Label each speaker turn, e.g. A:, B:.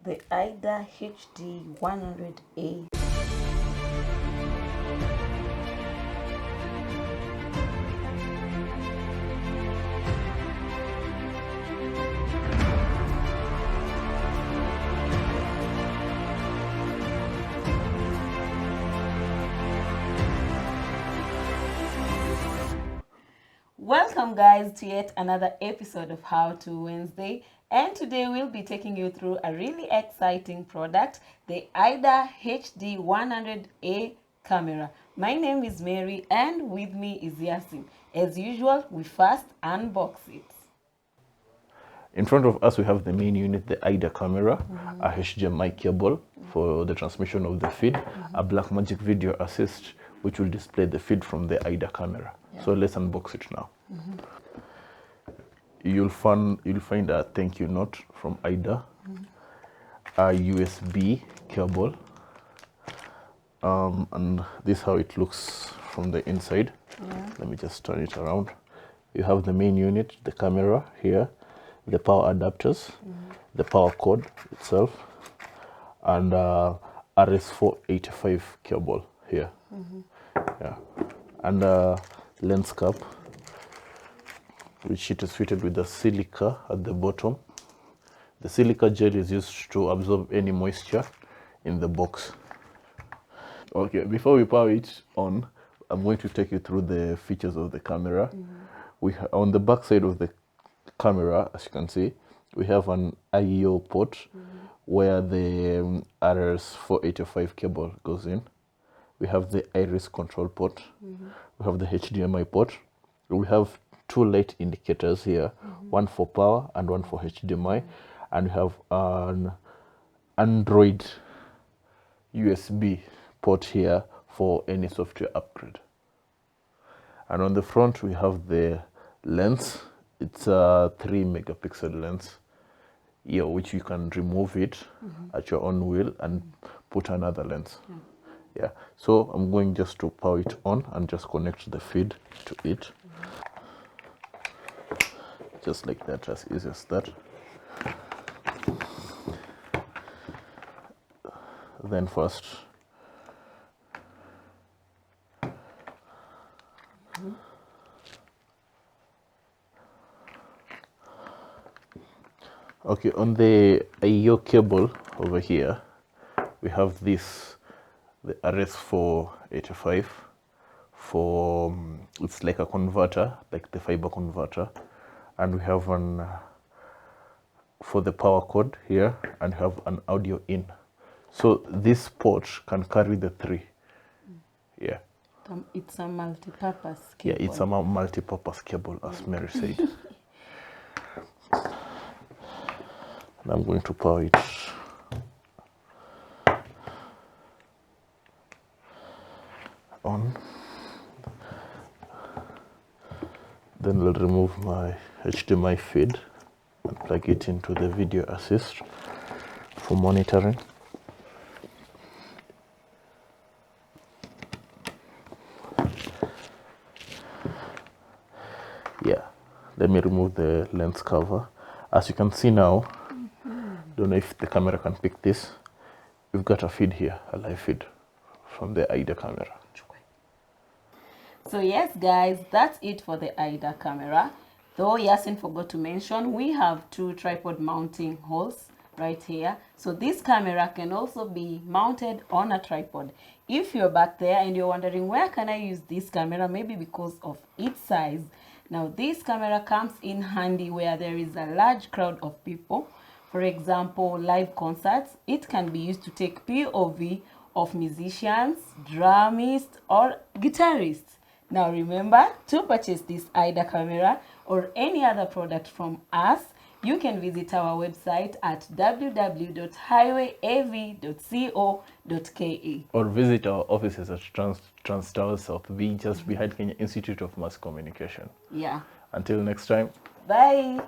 A: the AIDA HD 100A. Welcome guys to yet another episode of How to Wednesday, and today we'll be taking you through a really exciting product, the AIDA HD 100A camera. My name is Mary and with me is Yasin. As usual, we first unbox it.
B: In front of us we have the main unit, the AIDA camera, a HDMI cable for the transmission of the feed, a Blackmagic video assist which will display the feed from the AIDA camera. So let's unbox it now. You'll find a thank you note from AIDA, a USB cable, and this is how it looks from the inside. Let me just turn it around. You have the main unit, the camera here, the power adapters, the power cord itself, and RS485 cable here. And lens cap, which it is fitted with the silica at the bottom. The silica gel is used to absorb any moisture in the box. Okay, before we power it on, I'm going to take you through the features of the camera. On the back side of the camera, as you can see, we have an I/O port where the RS485 cable goes in. We have the iris control port. We have the HDMI port. We have two light indicators here, one for power and one for HDMI. And we have an Android USB port here for any software upgrade. And on the front, we have the lens. It's a 3 megapixel lens, which you can remove it at your own will and put another lens. So I'm going just to power it on and just connect the feed to it. Just like that, as easy as that. Then first, okay, on the I/O cable over here, we have this, the RS485 for, it's like a converter, like the fiber converter. And we have one for the power cord here, and we have an audio in. So this port can carry the three.
A: It's a multi-purpose cable.
B: It's a multi-purpose cable, as Mary said. And I'm going to power it on. Then I'll remove my HDMI feed and plug it into the video assist for monitoring. Let me remove the lens cover. As you can see now, don't know if the camera can pick this. We've got a feed here, a live feed from the AIDA camera.
A: So yes guys, that's it for the AIDA camera. Though Yasin forgot to mention, we have two tripod mounting holes right here. So this camera can also be mounted on a tripod. If you're back there and you're wondering where can I use this camera, maybe because of its size. Now this camera comes in handy where there is a large crowd of people. For example, live concerts. It can be used to take POV of musicians, drummers, or guitarists. Now remember, to purchase this AIDA camera or any other product from us, you can visit our website at www.highwayav.co.ke
B: or visit our offices at Trans Tower South B, just behind Kenya Institute of Mass Communication. Until next time.
A: Bye.